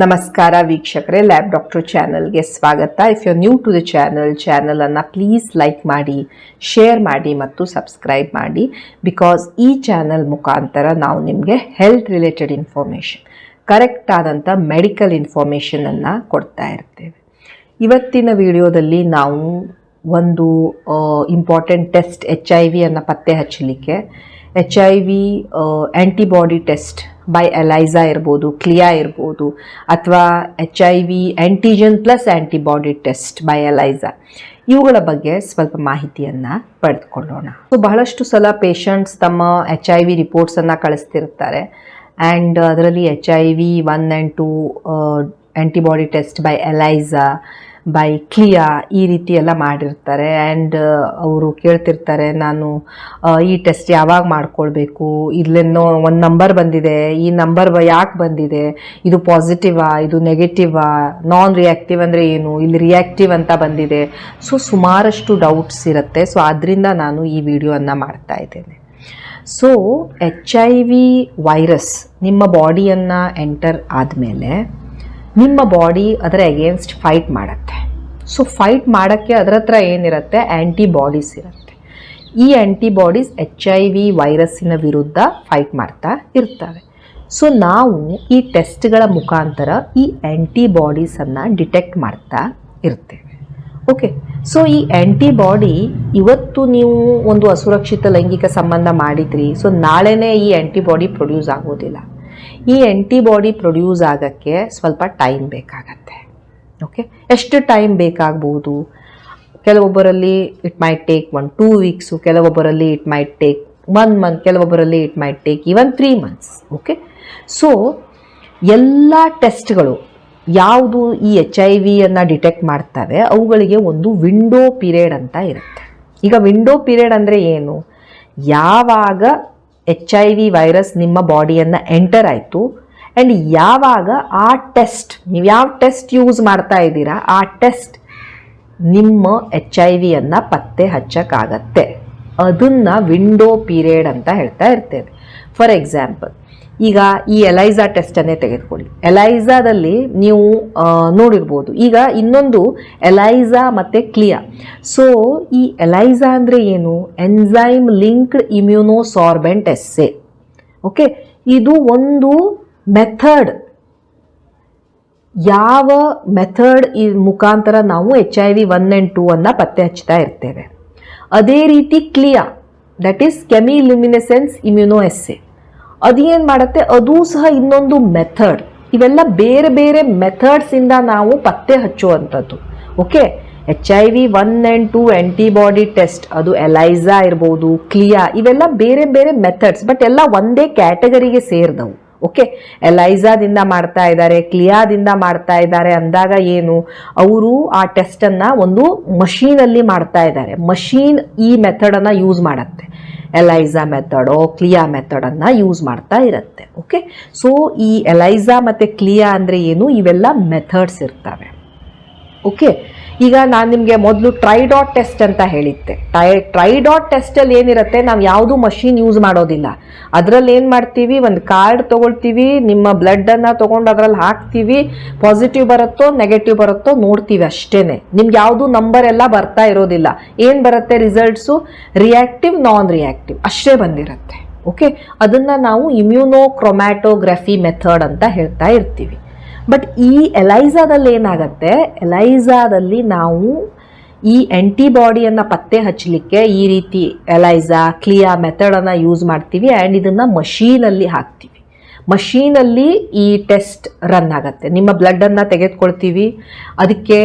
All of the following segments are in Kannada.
ನಮಸ್ಕಾರ ವೀಕ್ಷಕರೇ, ಲ್ಯಾಬ್ ಡಾಕ್ಟರ್ ಚಾನಲ್ಗೆ ಸ್ವಾಗತ. If you new to the channel ಅನ್ನು ಪ್ಲೀಸ್ ಲೈಕ್ ಮಾಡಿ, ಶೇರ್ ಮಾಡಿ ಮತ್ತು ಸಬ್ಸ್ಕ್ರೈಬ್ ಮಾಡಿ. ಬಿಕಾಸ್ ಈ ಚಾನಲ್ ಮುಖಾಂತರ ನಾವು ನಿಮಗೆ ಹೆಲ್ತ್ ರಿಲೇಟೆಡ್ ಇನ್ಫಾರ್ಮೇಷನ್, ಕರೆಕ್ಟ್ ಆದಂಥ ಮೆಡಿಕಲ್ ಇನ್ಫಾರ್ಮೇಷನನ್ನು ಕೊಡ್ತಾ ಇರ್ತೇವೆ. ಇವತ್ತಿನ ವಿಡಿಯೋದಲ್ಲಿ ನಾವು ಒಂದು ಇಂಪಾರ್ಟೆಂಟ್ ಟೆಸ್ಟ್ HIV ಅನ್ನು ಪತ್ತೆ ಹಚ್ಚಲಿಕ್ಕೆ HIV ಆ್ಯಂಟಿಬಾಡಿ ಟೆಸ್ಟ್ ಬೈ ಎಲೈಸಾ ಇರ್ಬೋದು, ಕ್ಲಿಯಾ ಇರ್ಬೋದು, ಅಥವಾ HIV antigen plus antibody test by ಎಲೈಸಾ, ಇವುಗಳ ಬಗ್ಗೆ ಸ್ವಲ್ಪ ಮಾಹಿತಿಯನ್ನು ಪಡೆದುಕೊಳ್ಳೋಣ. ಸೊ ಬಹಳಷ್ಟು ಸಲ ಪೇಷಂಟ್ಸ್ ತಮ್ಮ HIV ರಿಪೋರ್ಟ್ಸನ್ನು ಕಳಿಸ್ತಿರ್ತಾರೆ. ಆ್ಯಂಡ್ ಅದರಲ್ಲಿ HIV 1 and 2 antibody test by ELISA, by CLIA ಈ ರೀತಿ ಎಲ್ಲ ಮಾಡಿರ್ತಾರೆ. ಆ್ಯಂಡ್ ಅವರು ಕೇಳ್ತಿರ್ತಾರೆ, ನಾನು ಈ ಟೆಸ್ಟ್ ಯಾವಾಗ ಮಾಡ್ಕೊಳ್ಬೇಕು, ಇಲ್ಲೇನೋ ಒಂದು ನಂಬರ್ ಬಂದಿದೆ, ಈ ನಂಬರ್ ಯಾಕೆ ಬಂದಿದೆ, ಇದು ಪಾಸಿಟಿವಾ, ಇದು ನೆಗೆಟಿವಾ, ನಾನ್ ರಿಯಾಕ್ಟಿವ್ ಅಂದರೆ ಏನು, ಇಲ್ಲಿ ರಿಯಾಕ್ಟಿವ್ ಅಂತ ಬಂದಿದೆ. ಸೊ ಸುಮಾರಷ್ಟು ಡೌಟ್ಸ್ ಇರುತ್ತೆ. ಸೊ ಆದ್ದರಿಂದ ನಾನು ಈ ವಿಡಿಯೋವನ್ನು ಮಾಡ್ತಾ ಇದ್ದೇನೆ. ಸೊ HIV ವೈರಸ್ ನಿಮ್ಮ ಬಾಡಿಯನ್ನು ಎಂಟರ್ ಆದಮೇಲೆ ನಿಮ್ಮ ಬಾಡಿ ಅದರ ಅಗೇನ್ಸ್ಟ್ ಫೈಟ್ ಮಾಡುತ್ತೆ. ಸೊ ಫೈಟ್ ಮಾಡೋಕ್ಕೆ ಅದರ ಹತ್ರ ಏನಿರುತ್ತೆ, ಆ್ಯಂಟಿಬಾಡೀಸ್ ಇರುತ್ತೆ. ಈ ಆ್ಯಂಟಿಬಾಡೀಸ್ HIV ವೈರಸ್ಸಿನ ವಿರುದ್ಧ ಫೈಟ್ ಮಾಡ್ತಾ ಇರ್ತವೆ. ಸೊ ನಾವು ಈ ಟೆಸ್ಟ್ಗಳ ಮುಖಾಂತರ ಈ ಆ್ಯಂಟಿಬಾಡೀಸನ್ನು ಡಿಟೆಕ್ಟ್ ಮಾಡ್ತಾ ಇರ್ತೇವೆ. ಓಕೆ, ಸೊ ಈ ಆ್ಯಂಟಿಬಾಡಿ ಇವತ್ತು ನೀವು ಒಂದು ಅಸುರಕ್ಷಿತ ಲೈಂಗಿಕ ಸಂಬಂಧ ಮಾಡಿದ್ರಿ, ಸೊ ನಾಳೆನೇ ಈ ಆ್ಯಂಟಿಬಾಡಿ ಪ್ರೊಡ್ಯೂಸ್ ಆಗೋದಿಲ್ಲ. ಈ ಆ್ಯಂಟಿಬಾಡಿ ಪ್ರೊಡ್ಯೂಸ್ ಆಗೋಕ್ಕೆ ಸ್ವಲ್ಪ ಟೈಮ್ ಬೇಕಾಗತ್ತೆ. ಓಕೆ, ಎಷ್ಟು ಟೈಮ್ ಬೇಕಾಗ್ಬೋದು? ಕೆಲವೊಬ್ಬರಲ್ಲಿ ಇಟ್ ಮೈಟ್ ಟೇಕ್ 1-2 ವೀಕ್ಸು, ಕೆಲವೊಬ್ಬರಲ್ಲಿ ಇಟ್ ಮೈಟ್ ಟೇಕ್ 1 ಮಂತ್, ಕೆಲವೊಬ್ಬರಲ್ಲಿ it might take even 3 months. Okay, so ಎಲ್ಲ ಟೆಸ್ಟ್ಗಳು ಯಾವುದು ಈ HIV ಡಿಟೆಕ್ಟ್ ಮಾಡ್ತವೆ, ಅವುಗಳಿಗೆ ಒಂದು ವಿಂಡೋ ಪೀರಿಯಡ್ ಅಂತ ಇರುತ್ತೆ. ಈಗ ವಿಂಡೋ ಪೀರಿಯಡ್ ಅಂದರೆ ಏನು? ಯಾವಾಗ HIV ವೈರಸ್ ನಿಮ್ಮ ಬಾಡಿಯನ್ನು ಎಂಟರ್ ಆಯಿತು ಆ್ಯಂಡ್ ಯಾವಾಗ ಆ ಟೆಸ್ಟ್, ನೀವು ಯಾವ ಟೆಸ್ಟ್ ಯೂಸ್ ಮಾಡ್ತಾ ಇದ್ದೀರಾ, ಆ ಟೆಸ್ಟ್ ನಿಮ್ಮ HIV ಪತ್ತೆ ಹಚ್ಚಕ್ಕಾಗತ್ತೆ, ಅದನ್ನು ವಿಂಡೋ ಪೀರಿಯಡ್ ಅಂತ ಹೇಳ್ತಾ ಇರ್ತೇವೆ. ಫಾರ್ ಎಕ್ಸಾಂಪಲ್, ಈಗ ಈ ಎಲೈಸಾ ಟೆಸ್ಟನ್ನೇ ತೆಗೆದುಕೊಳ್ಳಿ. ಎಲೈಸಾದಲ್ಲಿ ನೀವು ನೋಡಿರ್ಬೋದು, ಈಗ ಇನ್ನೊಂದು ಎಲೈಸಾ ಮತ್ತು ಕ್ಲಿಯಾ. ಸೊ ಈ ಎಲೈಸಾ ಅಂದರೆ ಏನು? Enzyme linked immunosorbent assay. Okay, ಇದು ಒಂದು ಮೆಥಡ್. ಯಾವ ಮೆಥಡ್ ಈ ಮುಖಾಂತರ ನಾವು HIV 1 and 2 ಪತ್ತೆ ಹಚ್ತಾ ಇರ್ತೇವೆ. ಅದೇ ರೀತಿ ಕ್ಲಿಯಾ, ದಟ್ ಈಸ್ ಕೆಮಿಲ್ಯುಮಿನೆಸೆನ್ಸ್ ಇಮ್ಯುನೋ ಎಸ್ಸೆ, ಅದೇನು ಮಾಡುತ್ತೆ, ಅದೂ ಸಹ ಇನ್ನೊಂದು ಮೆಥಡ್. ಇವೆಲ್ಲ ಬೇರೆ ಬೇರೆ ಮೆಥಡ್ಸಿಂದ ನಾವು ಪತ್ತೆ ಹಚ್ಚುವಂಥದ್ದು. Okay, HIV 1 and 2 antibody test, ಅದು ಎಲೈಸಾ ಇರ್ಬೋದು, ಕ್ಲಿಯಾ, ಇವೆಲ್ಲ ಬೇರೆ ಬೇರೆ ಮೆಥಡ್ಸ್, ಬಟ್ ಎಲ್ಲ ಒಂದೇ ಕ್ಯಾಟಗರಿಗೆ ಸೇರಿದವು. ಓಕೆ, ಎಲೈಸಾದಿಂದ ಮಾಡ್ತಾ ಇದ್ದಾರೆ, ಕ್ಲಿಯಾದಿಂದ ಮಾಡ್ತಾ ಇದ್ದಾರೆ ಅಂದಾಗ ಏನು, ಅವರು ಆ ಟೆಸ್ಟನ್ನು ಒಂದು ಮಷೀನಲ್ಲಿ ಮಾಡ್ತಾ ಇದ್ದಾರೆ. ಮಷೀನ್ ಈ ಮೆಥಡನ್ನು ಯೂಸ್ ಮಾಡುತ್ತೆ, ಎಲೈಸಾ ಮೆಥಡೋ ಕ್ಲಿಯಾ ಮೆಥಡನ್ನು ಯೂಸ್ ಮಾಡ್ತಾ ಇರುತ್ತೆ. ಓಕೆ, ಸೊ ಈ ಎಲೈಸಾ ಮತ್ತು ಕ್ಲಿಯಾ ಅಂದರೆ ಏನು, ಇವೆಲ್ಲ ಮೆಥಡ್ಸ್ ಇರ್ತವೆ. ಓಕೆ, ಈಗ ನಾನು ನಿಮಗೆ ಮೊದಲು ಟ್ರೈಡಾಟ್ ಟೆಸ್ಟ್ ಅಂತ ಹೇಳಿದ್ದೆ. ಟ್ರೈಡಾಟ್ ಟೆಸ್ಟಲ್ಲಿ ಏನಿರುತ್ತೆ, ನಾವು ಯಾವುದೂ ಮಷೀನ್ ಯೂಸ್ ಮಾಡೋದಿಲ್ಲ. ಅದರಲ್ಲಿ ಏನು ಮಾಡ್ತೀವಿ, ಒಂದು ಕಾರ್ಡ್ ತೊಗೊಳ್ತೀವಿ, ನಿಮ್ಮ ಬ್ಲಡ್ಡನ್ನು ತೊಗೊಂಡು ಅದರಲ್ಲಿ ಹಾಕ್ತೀವಿ, ಪಾಸಿಟಿವ್ ಬರುತ್ತೋ ನೆಗೆಟಿವ್ ಬರುತ್ತೋ ನೋಡ್ತೀವಿ ಅಷ್ಟೇ. ನಿಮ್ಗೆ ಯಾವುದು ನಂಬರ್ ಎಲ್ಲ ಬರ್ತಾ ಇರೋದಿಲ್ಲ. ಏನು ಬರುತ್ತೆ ರಿಸಲ್ಟ್ಸು? ರಿಯಾಕ್ಟಿವ್, ನಾನ್ ರಿಯಾಕ್ಟಿವ್ ಅಷ್ಟೇ ಬಂದಿರುತ್ತೆ. ಓಕೆ, ಅದನ್ನು ನಾವು ಇಮ್ಯುನೋಕ್ರೊಮ್ಯಾಟೋಗ್ರಫಿ ಮೆಥಡ್ ಅಂತ ಹೇಳ್ತಾ ಇರ್ತೀವಿ. ಬಟ್ ಈ ಎಲೈಸಾದಲ್ಲಿ ಏನಾಗುತ್ತೆ, ಎಲೈಸಾದಲ್ಲಿ ನಾವು ಈ ಆ್ಯಂಟಿಬಾಡಿಯನ್ನು ಪತ್ತೆ ಹಚ್ಚಲಿಕ್ಕೆ ಈ ರೀತಿ ಎಲೈಸಾ ಕ್ಲಿಯಾ ಮೆಥಡನ್ನು ಯೂಸ್ ಮಾಡ್ತೀವಿ. ಆ್ಯಂಡ್ ಇದನ್ನು ಮಷೀನಲ್ಲಿ ಹಾಕ್ತೀವಿ. ಮಷೀನಲ್ಲಿ ಈ ಟೆಸ್ಟ್ ರನ್ ಆಗುತ್ತೆ. ನಿಮ್ಮ ಬ್ಲಡ್ಡನ್ನು ತೆಗೆದುಕೊಳ್ತೀವಿ, ಅದಕ್ಕೆ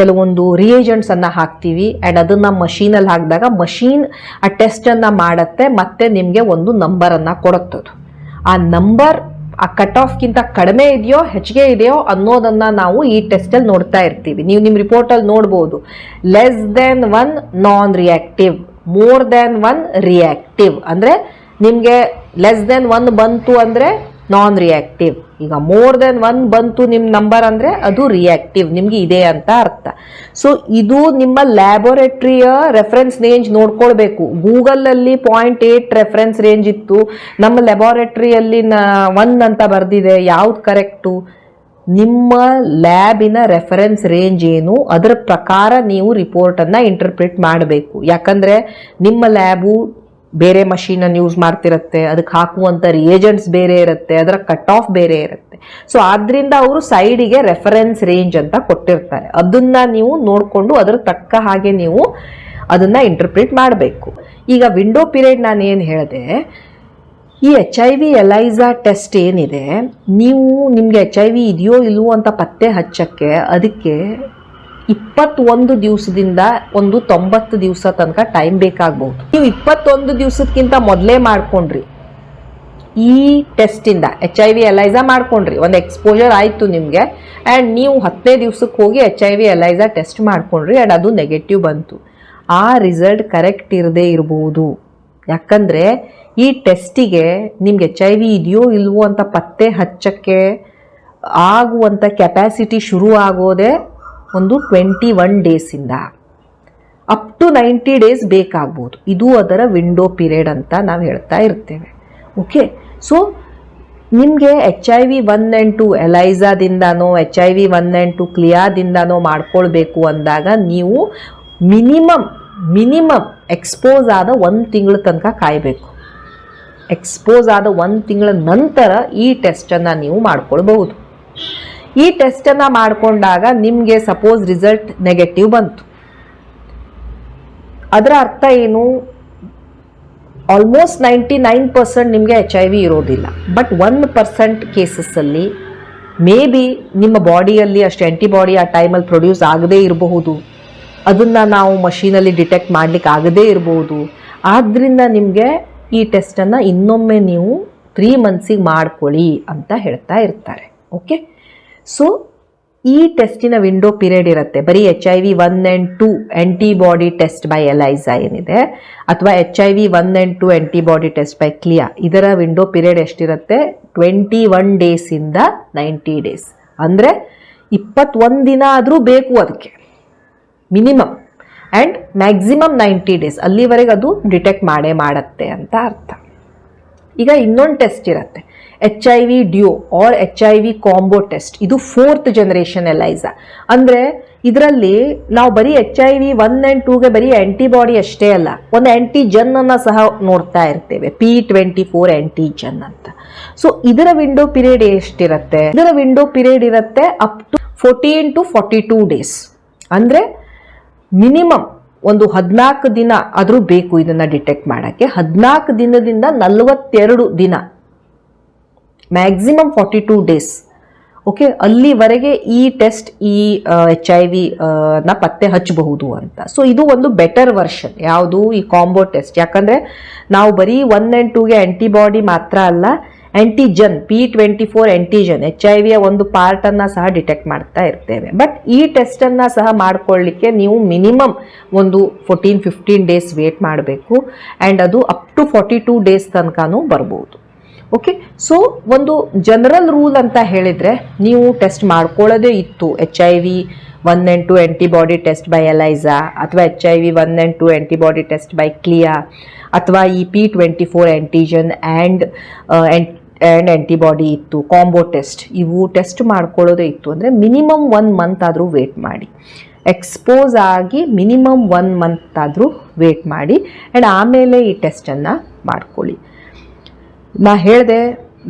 ಕೆಲವೊಂದು ರಿಯೇಜೆಂಟ್ಸನ್ನು ಹಾಕ್ತೀವಿ, ಆ್ಯಂಡ್ ಅದನ್ನು ಮಷೀನಲ್ಲಿ ಹಾಕಿದಾಗ ಮಷೀನ್ ಆ ಟೆಸ್ಟನ್ನು ಮಾಡುತ್ತೆ, ಮತ್ತು ನಿಮಗೆ ಒಂದು ನಂಬರನ್ನು ಕೊಡುತ್ತದು. ಆ ನಂಬರ್ ಆ ಕಟ್ ಆಫ್ಗಿಂತ ಕಡಿಮೆ ಇದೆಯೋ ಹೆಚ್ಚಿಗೆ ಇದೆಯೋ ಅನ್ನೋದನ್ನು ನಾವು ಈ ಟೆಸ್ಟಲ್ಲಿ ನೋಡ್ತಾ ಇರ್ತೀವಿ. ನೀವು ನಿಮ್ಮ ರಿಪೋರ್ಟಲ್ಲಿ ನೋಡ್ಬೋದು, ಲೆಸ್ ದೆನ್ 1 ನಾನ್ ರಿಯಾಕ್ಟಿವ್, ಮೋರ್ ದೆನ್ 1 ರಿಯಾಕ್ಟಿವ್. ಅಂದರೆ ನಿಮಗೆ ಲೆಸ್ ದೆನ್ 1 ಬಂತು ಅಂದರೆ ನಾನ್ ರಿಯಾಕ್ಟಿವ್. ಈಗ ಮೋರ್ ದೆನ್ 1 ಬಂತು ನಿಮ್ಮ ನಂಬರ್ ಅಂದರೆ ಅದು ರಿಯಾಕ್ಟಿವ್, ನಿಮಗೆ ಇದೆ ಅಂತ ಅರ್ಥ. ಸೊ ಇದು ನಿಮ್ಮ ಲ್ಯಾಬೊರೇಟ್ರಿಯ ರೆಫರೆನ್ಸ್ ರೇಂಜ್ ನೋಡ್ಕೊಳ್ಬೇಕು. ಗೂಗಲಲ್ಲಿ 0.8 ರೆಫರೆನ್ಸ್ ರೇಂಜ್ ಇತ್ತು, ನಮ್ಮ ಲ್ಯಾಬೊರೇಟ್ರಿಯಲ್ಲಿ 1 ಅಂತ ಬರೆದಿದೆ. ಯಾವ್ದು ಕರೆಕ್ಟು? ನಿಮ್ಮ ಲ್ಯಾಬಿನ ರೆಫರೆನ್ಸ್ ರೇಂಜ್ ಏನು ಅದರ ಪ್ರಕಾರ ನೀವು ರಿಪೋರ್ಟನ್ನು ಇಂಟರ್ಪ್ರಿಟ್ ಮಾಡಬೇಕು. ಯಾಕಂದರೆ ನಿಮ್ಮ ಲ್ಯಾಬು ಬೇರೆ ಮಷೀನನ್ನು ಯೂಸ್ ಮಾಡ್ತಿರುತ್ತೆ, ಅದಕ್ಕೆ ಹಾಕುವಂಥ ರಿಯೇಜೆಂಟ್ಸ್ ಬೇರೆ ಇರುತ್ತೆ, ಅದರ ಕಟ್ ಆಫ್ ಬೇರೆ ಇರುತ್ತೆ. ಸೊ ಆದ್ದರಿಂದ ಅವರು ಸೈಡಿಗೆ ರೆಫರೆನ್ಸ್ ರೇಂಜ್ ಅಂತ ಕೊಟ್ಟಿರ್ತಾರೆ. ಅದನ್ನು ನೀವು ನೋಡಿಕೊಂಡು ಅದರ ತಕ್ಕ ಹಾಗೆ ನೀವು ಅದನ್ನು ಇಂಟರ್ಪ್ರಿಟ್ ಮಾಡಬೇಕು. ಈಗ ವಿಂಡೋ ಪೀರಿಯಡ್ ನಾನು ಏನು ಹೇಳಿದೆ, ಈ HIV ಎಲೈಸಾ ಟೆಸ್ಟ್ ಏನಿದೆ, ನೀವು ನಿಮಗೆ HIV ಇದೆಯೋ ಇಲ್ವೋ ಅಂತ ಪತ್ತೆ ಹಚ್ಚಕ್ಕೆ ಅದಕ್ಕೆ 21 ದಿವಸದಿಂದ ಒಂದು 90 ದಿವಸ ತನಕ ಟೈಮ್ ಬೇಕಾಗ್ಬೋದು. ನೀವು 21 ದಿವಸಕ್ಕಿಂತ ಮೊದಲೇ ಮಾಡ್ಕೊಂಡ್ರಿ ಈ ಟೆಸ್ಟಿಂದ HIV ಎಲೈಸಾ ಮಾಡ್ಕೊಂಡ್ರಿ, ಒಂದು ಎಕ್ಸ್ಪೋಜರ್ ಆಯಿತು ನಿಮಗೆ, ಆ್ಯಂಡ್ ನೀವು 10ನೇ ದಿವಸಕ್ಕೆ ಹೋಗಿ HIV ಎಲೈಸಾ ಟೆಸ್ಟ್ ಮಾಡ್ಕೊಂಡ್ರಿ ಆ್ಯಂಡ್ ಅದು ನೆಗೆಟಿವ್ ಬಂತು. ಆ ರಿಸಲ್ಟ್ ಕರೆಕ್ಟ್ ಇರದೇ ಇರ್ಬೋದು. ಯಾಕಂದರೆ ಈ ಟೆಸ್ಟಿಗೆ ನಿಮ್ಗೆ HIV ಇದೆಯೋ ಇಲ್ವೋ ಅಂತ ಪತ್ತೆ ಹಚ್ಚಕ್ಕೆ ಆಗುವಂಥ ಕೆಪ್ಯಾಸಿಟಿ ಶುರು ಆಗೋದೇ ಒಂದು 21 ಡೇಸಿಂದ ಅಪ್ ಟು 90 ಡೇಸ್ ಬೇಕಾಗ್ಬೋದು. ಇದು ಅದರ ವಿಂಡೋ ಪೀರಿಯಡ್ ಅಂತ ನಾವು ಹೇಳ್ತಾ ಇರ್ತೇವೆ. ಓಕೆ, ಸೊ ನಿಮಗೆ HIV 1 and 2 ಎಲೈಸಾದಿಂದನೋ HIV 1 and 2 ಕ್ಲಿಯಾದಿಂದನೋ ಮಾಡ್ಕೊಳ್ಬೇಕು ಅಂದಾಗ ನೀವು ಮಿನಿಮಮ್ ಎಕ್ಸ್ಪೋಸ್ ಆದ 1 ತಿಂಗಳ ತನಕ ಕಾಯಬೇಕು. ಎಕ್ಸ್ಪೋಸ್ ಆದ 1 ತಿಂಗಳ ನಂತರ ಈ ಟೆಸ್ಟನ್ನು ನೀವು ಮಾಡ್ಕೊಳ್ಬಹುದು. ಈ ಟೆಸ್ಟನ್ನು ಮಾಡಿಕೊಂಡಾಗ ನಿಮಗೆ ಸಪೋಸ್ ರಿಸಲ್ಟ್ ನೆಗೆಟಿವ್ ಬಂತು, ಅದರ ಅರ್ಥ ಏನು? ಆಲ್ಮೋಸ್ಟ್ 99% ನಿಮಗೆ HIV ಇರೋದಿಲ್ಲ. ಬಟ್ 1% ಕೇಸಸ್ಸಲ್ಲಿ ಮೇ ಬಿ ನಿಮ್ಮ ಬಾಡಿಯಲ್ಲಿ ಅಷ್ಟು ಆ್ಯಂಟಿಬಾಡಿ ಆ ಟೈಮಲ್ಲಿ ಪ್ರೊಡ್ಯೂಸ್ ಆಗದೇ ಇರಬಹುದು. ಅದನ್ನು ನಾವು ಮಷೀನಲ್ಲಿ ಡಿಟೆಕ್ಟ್ ಮಾಡಲಿಕ್ಕೆ ಆಗದೇ ಇರಬಹುದು. ಆದ್ದರಿಂದ ನಿಮಗೆ ಈ ಟೆಸ್ಟನ್ನು ಇನ್ನೊಮ್ಮೆ ನೀವು 3 ಮಂತ್ಸಿಗೆ ಮಾಡ್ಕೊಳ್ಳಿ ಅಂತ ಹೇಳ್ತಾ ಇರ್ತಾರೆ. ಓಕೆ, ಸೊ ಈ ಟೆಸ್ಟಿನ ವಿಂಡೋ ಪೀರಿಯಡ್ ಇರುತ್ತೆ. ಬರೀ HIV 1 and 2 antibody test by ELISA ಏನಿದೆ, ಅಥವಾ HIV 1 and 2 antibody test by CLIA, ಇದರ ವಿಂಡೋ ಪೀರಿಯಡ್ ಎಷ್ಟಿರುತ್ತೆ? 21 ಡೇಸಿಂದ 90 ಡೇಸ್. ಅಂದರೆ 21 ದಿನ ಆದರೂ ಬೇಕು ಅದಕ್ಕೆ ಮಿನಿಮಮ್, ಆ್ಯಂಡ್ ಮ್ಯಾಕ್ಸಿಮಮ್ 90 ಡೇಸ್. ಅಲ್ಲಿವರೆಗೆ ಅದು ಡಿಟೆಕ್ಟ್ ಮಾಡತ್ತೆ ಅಂತ ಅರ್ಥ. ಈಗ ಇನ್ನೊಂದು ಟೆಸ್ಟ್ ಇರುತ್ತೆ, HIV duo or HIV combo test. ಇದು 4th ಜನರೇಷನ್ ಎಲೈಸಾ. ಅಂದರೆ ಇದರಲ್ಲಿ ನಾವು ಬರೀ HIV 1 and 2ಗೆ ಬರೀ ಆ್ಯಂಟಿಬಾಡಿ ಅಷ್ಟೇ ಅಲ್ಲ, ಒಂದು ಆ್ಯಂಟಿಜನ್ನನ್ನು ಸಹ ನೋಡ್ತಾ ಇರ್ತೇವೆ, P24 ಆ್ಯಂಟಿಜನ್ ಅಂತ. ಸೊ ಇದರ ವಿಂಡೋ ಪೀರಿಯಡ್ ಎಷ್ಟಿರುತ್ತೆ? ಇದರ ವಿಂಡೋ ಪೀರಿಯಡ್ ಇರುತ್ತೆ ಅಪ್ ಟು 14 to 42 ಡೇಸ್. ಅಂದರೆ ಮಿನಿಮಮ್ ಒಂದು 14 ದಿನ ಆದರೂ ಬೇಕು ಇದನ್ನು ಡಿಟೆಕ್ಟ್ ಮಾಡೋಕ್ಕೆ. 14 ದಿನದಿಂದ 42 ದಿನ, ಮ್ಯಾಕ್ಸಿಮಮ್ 42 ಡೇಸ್. ಓಕೆ, ಅಲ್ಲಿವರೆಗೆ ಈ ಟೆಸ್ಟ್ ಈ HIV ನ ಪತ್ತೆ ಹಚ್ಚಬಹುದು ಅಂತ. ಸೊ ಇದು ಒಂದು ಬೆಟರ್ ವರ್ಷನ್. ಯಾವುದು? ಈ ಕಾಂಬೋ ಟೆಸ್ಟ್. ಯಾಕಂದರೆ ನಾವು ಬರೀ 1 and 2ಗೆ ಆ್ಯಂಟಿಬಾಡಿ ಮಾತ್ರ ಅಲ್ಲ, ಆ್ಯಂಟಿಜನ್ P24 ಆ್ಯಂಟಿಜನ್ HIV ಒಂದು ಪಾರ್ಟನ್ನು ಸಹ ಡಿಟೆಕ್ಟ್ ಮಾಡ್ತಾ ಇರ್ತೇವೆ. ಬಟ್ ಈ ಟೆಸ್ಟನ್ನು ಸಹ ಮಾಡ್ಕೊಳ್ಳಿಕ್ಕೆ ನೀವು ಮಿನಿಮಮ್ ಒಂದು 14-15 ಡೇಸ್ ವೇಟ್ ಮಾಡಬೇಕು, ಆ್ಯಂಡ್ ಅದು ಅಪ್ ಟು 42 ಡೇಸ್ ತನಕನೂ ಬರ್ಬೋದು. ಓಕೆ, ಸೊ ಒಂದು ಜನರಲ್ ರೂಲ್ ಅಂತ ಹೇಳಿದರೆ, ನೀವು ಟೆಸ್ಟ್ ಮಾಡ್ಕೊಳ್ಳೋದೇ ಇತ್ತು HIV 1 and 2 antibody test by ELISA, ಅಥವಾ HIV 1 and 2 antibody test by CLIA, ಅಥವಾ ಈ P24 ಆ್ಯಂಟಿಜನ್ ಆ್ಯಂಡ್ ಆ್ಯಂಟಿಬಾಡಿ ಇತ್ತು ಕಾಂಬೋ ಟೆಸ್ಟ್, ಇವು ಟೆಸ್ಟ್ ಮಾಡ್ಕೊಳ್ಳೋದೇ ಇತ್ತು ಅಂದರೆ ಮಿನಿಮಮ್ 1 ಮಂತ್ ಆದರೂ ವೇಟ್ ಮಾಡಿ. ಎಕ್ಸ್ಪೋಸ್ ಆಗಿ ಮಿನಿಮಮ್ 1 ಮಂತ್ ಆದರೂ ವೇಟ್ ಮಾಡಿ, ಆ್ಯಂಡ್ ಆಮೇಲೆ ಈ ಟೆಸ್ಟನ್ನು ಮಾಡ್ಕೊಳ್ಳಿ. ನಾ ಹೇಳಿದೆ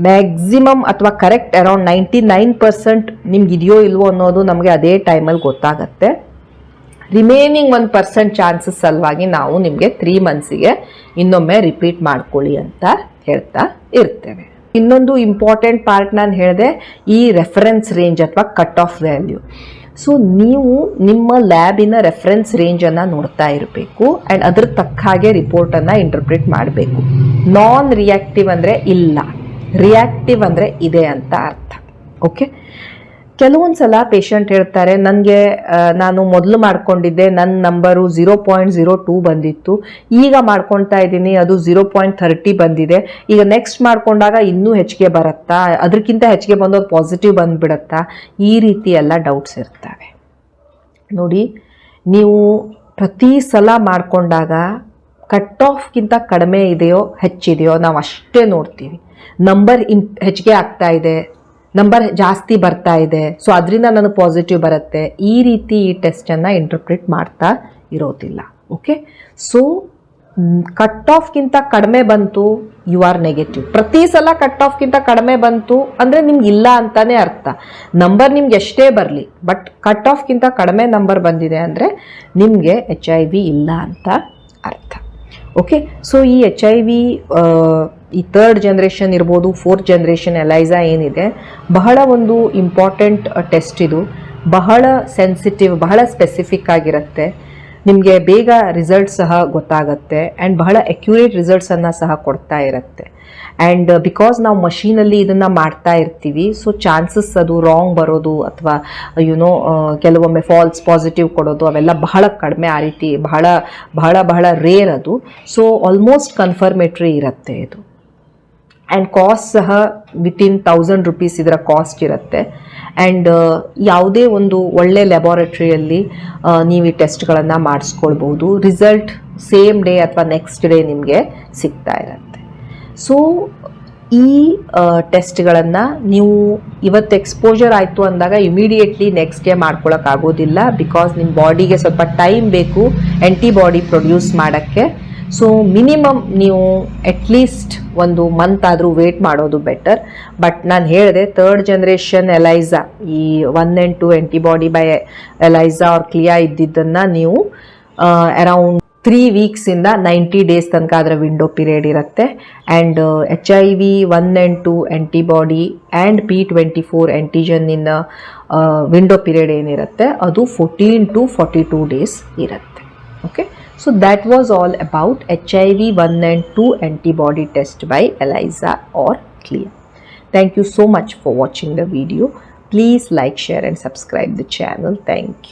ಮ್ಯಾಕ್ಸಿಮಮ್ ಅಥವಾ ಕರೆಕ್ಟ್ ಅರೌಂಡ್ 99% ನಿಮ್ಗೆ ಇದೆಯೋ ಇಲ್ವೋ ಅನ್ನೋದು ನಮಗೆ ಅದೇ ಟೈಮಲ್ಲಿ ಗೊತ್ತಾಗತ್ತೆ. ರಿಮೈನಿಂಗ್ 1% ಚಾನ್ಸಸ್ ಸಲುವಾಗಿ ನಾವು ನಿಮಗೆ 3 ಮಂತ್ಸಿಗೆ ಇನ್ನೊಮ್ಮೆ ರಿಪೀಟ್ ಮಾಡ್ಕೊಳ್ಳಿ ಅಂತ ಹೇಳ್ತಾ ಇರ್ತೇವೆ. ಇನ್ನೊಂದು ಇಂಪಾರ್ಟೆಂಟ್ ಪಾರ್ಟ್ ನಾನು ಹೇಳಿದೆ, ಈ ರೆಫರೆನ್ಸ್ ರೇಂಜ್ ಅಥವಾ ಕಟ್ ಆಫ್ ವ್ಯಾಲ್ಯೂ. ಸೊ ನೀವು ನಿಮ್ಮ ಲ್ಯಾಬಿನ ರೆಫರೆನ್ಸ್ ರೇಂಜನ್ನು ನೋಡ್ತಾ ಇರಬೇಕು, ಆ್ಯಂಡ್ ಅದ್ರ ತಕ್ಕ ಹಾಗೆ ರಿಪೋರ್ಟನ್ನು ಇಂಟರ್ಪ್ರಿಟ್ ಮಾಡಬೇಕು. ನಾನ್ ರಿಯಾಕ್ಟಿವ್ ಅಂದರೆ ಇಲ್ಲ, ರಿಯಾಕ್ಟಿವ್ ಅಂದರೆ ಇದೆ ಅಂತ ಅರ್ಥ. ಓಕೆ, ಕೆಲವೊಂದು ಸಲ ಪೇಷಂಟ್ ಹೇಳ್ತಾರೆ, ನನಗೆ ನಾನು ಮೊದಲು ಮಾಡ್ಕೊಂಡಿದ್ದೆ, ನನ್ನ ನಂಬರು 0.02 ಬಂದಿತ್ತು, ಈಗ ಮಾಡ್ಕೊಳ್ತಾ ಇದ್ದೀನಿ ಅದು 0.30 ಬಂದಿದೆ, ಈಗ ನೆಕ್ಸ್ಟ್ ಮಾಡ್ಕೊಂಡಾಗ ಇನ್ನೂ ಹೆಚ್ಚಿಗೆ ಬರುತ್ತಾ, ಅದಕ್ಕಿಂತ ಹೆಚ್ಚಿಗೆ ಬಂದೋದು ಪಾಸಿಟಿವ್ ಬಂದುಬಿಡುತ್ತಾ, ಈ ರೀತಿ ಎಲ್ಲ ಡೌಟ್ಸ್ ಇರ್ತವೆ. ನೋಡಿ, ನೀವು ಪ್ರತಿ ಸಲ ಮಾಡಿಕೊಂಡಾಗ ಕಟ್ ಆಫ್ಗಿಂತ ಕಡಿಮೆ ಇದೆಯೋ ಹೆಚ್ಚಿದೆಯೋ ನಾವು ಅಷ್ಟೇ ನೋಡ್ತೀವಿ. ನಂಬರ್ ಹೆಚ್ಚಿಗೆ ಆಗ್ತಾ ಇದೆ, ನಂಬರ್ ಜಾಸ್ತಿ ಬರ್ತಾ ಇದೆ, ಸೊ ಅದರಿಂದ ನನಗೆ ಪಾಸಿಟಿವ್ ಬರುತ್ತೆ, ಈ ರೀತಿ ಈ ಟೆಸ್ಟನ್ನು ಇಂಟರ್ಪ್ರಿಟ್ ಮಾಡ್ತಾ ಇರೋದಿಲ್ಲ. ಓಕೆ, ಸೊ ಕಟ್ ಆಫ್ಗಿಂತ ಕಡಿಮೆ ಬಂತು, ಯು ಆರ್ ನೆಗೆಟಿವ್. ಪ್ರತಿ ಸಲ ಕಟ್ ಆಫ್ಗಿಂತ ಕಡಿಮೆ ಬಂತು ಅಂದರೆ ನಿಮ್ಗೆ ಇಲ್ಲ ಅಂತಾನೆ ಅರ್ಥ. ನಂಬರ್ ನಿಮ್ಗೆ ಎಷ್ಟೇ ಬರಲಿ, ಬಟ್ ಕಟ್ ಆಫ್ಗಿಂತ ಕಡಿಮೆ ನಂಬರ್ ಬಂದಿದೆ ಅಂದರೆ ನಿಮಗೆ HIV ಇಲ್ಲ ಅಂತ ಅರ್ಥ. ಓಕೆ, ಸೊ ಈ HIV ಈ 3rd ಜನರೇಷನ್ ಇರ್ಬೋದು, 4th ಜನರೇಷನ್ ಎಲೈಸಾ ಏನಿದೆ, ಬಹಳ ಒಂದು ಇಂಪಾರ್ಟೆಂಟ್ ಟೆಸ್ಟ್ ಇದು. ಬಹಳ ಸೆನ್ಸಿಟಿವ್, ಬಹಳ ಸ್ಪೆಸಿಫಿಕ್ ಆಗಿರುತ್ತೆ. ನಿಮಗೆ ಬೇಗ ರಿಸಲ್ಟ್ ಸಹ ಗೊತ್ತಾಗುತ್ತೆ ಆ್ಯಂಡ್ ಬಹಳ ಅಕ್ಯುರೇಟ್ ರಿಸಲ್ಟ್ಸನ್ನು ಸಹ ಕೊಡ್ತಾ ಇರುತ್ತೆ. ಆ್ಯಂಡ್ ಬಿಕಾಸ್ ನಾವು ಮಷೀನಲ್ಲಿ ಇದನ್ನು ಮಾಡ್ತಾ ಇರ್ತೀವಿ, ಸೊ ಚಾನ್ಸಸ್ ಅದು ರಾಂಗ್ ಬರೋದು ಅಥವಾ ಯುನೋ ಕೆಲವೊಮ್ಮೆ ಫಾಲ್ಸ್ ಪಾಸಿಟಿವ್ ಕೊಡೋದು ಅವೆಲ್ಲ ಬಹಳ ಕಡಿಮೆ. ಆ ರೀತಿ ಬಹಳ ಬಹಳ ಬಹಳ ರೇರ್ ಅದು. ಸೊ ಆಲ್ಮೋಸ್ಟ್ ಕನ್ಫರ್ಮೇಟ್ರಿ ಇರುತ್ತೆ ಇದು. ಆ್ಯಂಡ್ ಕಾಸ್ಟ್ ಸಹ ವಿತಿನ್ 1000 ರೂಪೀಸ್ ಇದರ ಕಾಸ್ಟ್ ಇರುತ್ತೆ. ಆ್ಯಂಡ್ ಯಾವುದೇ ಒಂದು ಒಳ್ಳೆ ಲ್ಯಾಬೊರೇಟ್ರಿಯಲ್ಲಿ ನೀವು ಈ ಟೆಸ್ಟ್ಗಳನ್ನು ಮಾಡಿಸ್ಕೊಳ್ಬೋದು. ರಿಸಲ್ಟ್ ಸೇಮ್ ಡೇ ಅಥವಾ ನೆಕ್ಸ್ಟ್ ಡೇ ನಿಮಗೆ ಸಿಗ್ತಾ ಇರುತ್ತೆ. ಸೊ ಈ ಟೆಸ್ಟ್ಗಳನ್ನು ನೀವು ಇವತ್ತು ಎಕ್ಸ್ಪೋಜರ್ ಆಯಿತು ಅಂದಾಗ ಇಮಿಡಿಯೇಟ್ಲಿ ನೆಕ್ಸ್ಟ್ ಡೇ ಮಾಡ್ಕೊಳಕ್ಕಾಗೋದಿಲ್ಲ. ಬಿಕಾಸ್ ನಿಮ್ಮ ಬಾಡಿಗೆ ಸ್ವಲ್ಪ ಟೈಮ್ ಬೇಕು ಆ್ಯಂಟಿಬಾಡಿ ಪ್ರೊಡ್ಯೂಸ್ ಮಾಡೋಕ್ಕೆ. ಸೊ ಮಿನಿಮಮ್ ನೀವು ಅಟ್ಲೀಸ್ಟ್ 1 ಮಂತ್ ಆದರೂ ವೇಟ್ ಮಾಡೋದು ಬೆಟರ್. ಬಟ್ ನಾನು ಹೇಳಿದೆ 3rd ಜನರೇಷನ್ ಎಲೈಸಾ, ಈ 1 and 2 antibody by ELISA or CLIA ಇದ್ದಿದ್ದನ್ನು ನೀವು ಅರೌಂಡ್ 3 ವೀಕ್ಸಿಂದ 90 ಡೇಸ್ ತನಕ ಅದರ ವಿಂಡೋ ಪೀರಿಯಡ್ ಇರುತ್ತೆ. And HIV 1 and 2 antibody and P24 ಆ್ಯಂಟಿಜನ್ನಿನ ವಿಂಡೋ ಪೀರಿಯಡ್ ಏನಿರುತ್ತೆ ಅದು 14 to 42 ಡೇಸ್ ಇರುತ್ತೆ. Okay, so that was all about HIV 1 and 2 antibody test by ELISA or CLIA. Thank you so much for watching the video. Please like, share and subscribe the channel. Thank you.